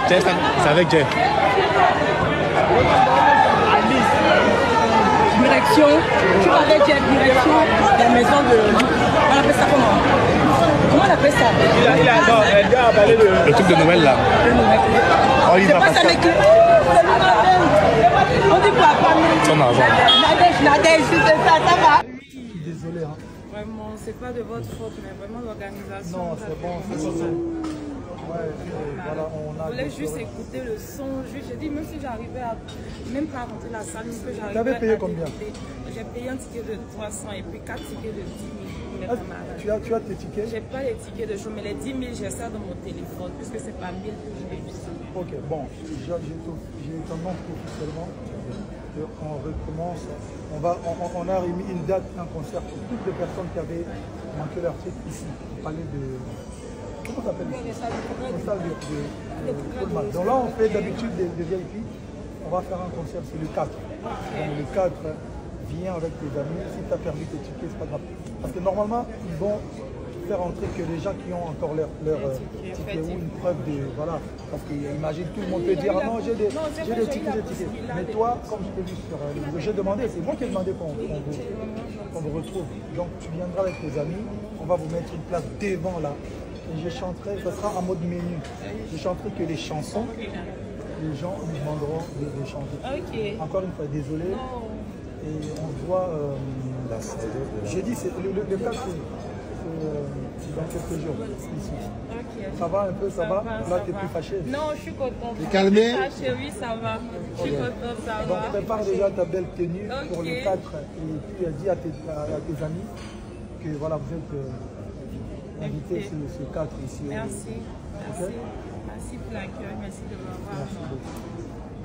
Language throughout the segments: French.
C'est avec Jeff. Direction, tu vas avec Jeff, direction la maison de... On appelle ça comment? Comment on appelle ça? Le truc de Noël là. Oh, il C'est va pas pas ça, mais qui... On dit quoi? Son argent. Nadège, c'est ça, ça va? Désolé, hein. Vraiment, c'est pas de votre faute, mais vraiment l'organisation. Non, c'est bon, c'est bon. Ouais, voilà, on a... Je voulais juste écouter le son. J'ai dit, même si j'arrivais à... Même pas à rentrer la salle, même que j'arrivais à... Tu avais payé combien? J'ai payé un ticket de 300 et puis 4 tickets de 10 000 pour mes camarades. Tu as tes tickets? J'ai pas les tickets de show, mais les 10 000, j'ai ça dans mon téléphone, puisque c'est pas 1000 que j'ai eu ça. Ok, bon, j'ai tendance officiellement qu'on recommence. On a remis une date, un concert pour toutes les personnes qui avaient manqué leur titre ici, au palais de... Comment ça s'appelle ici? Au salle de Coleman. Donc là, on fait d'habitude des VIP. On va faire un concert, c'est le 4. Donc le 4, viens avec tes amis. Si tu as perdu tes tickets, c'est pas grave. Parce que normalement, ils vont faire entrer que les gens qui ont encore leur ticket ou une preuve de... Voilà. Parce qu'imagine, tout le monde peut dire, non, j'ai des tickets. Mais toi, comme je t'ai vu sur le vidéo, j'ai demandé, c'est moi qui ai demandé qu'on vous retrouve. Donc tu viendras avec tes amis, on va vous mettre une place devant là. Et je chanterai, ça sera en mode menu. Je chanterai que les chansons, les gens nous demanderont de chanter. Ok. Encore une fois, désolé. Et on se voit jeudi, le 4, c'est dans quelques jours ici. Okay. Ça va un peu, ça va? Là, tu es plus fâché? Non, je suis contente. T'es calmé? Oui, ça va. Je suis contente, ça va. Donc prépare déjà ta belle tenue pour le 4 et puis dis à tes amis que voilà, vous êtes invités ce 4 ici. Merci. Merci. Okay? Merci pour l'accueil. Merci de m'avoir. Merci beaucoup.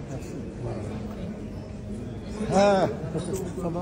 Merci. Ah. Ça va?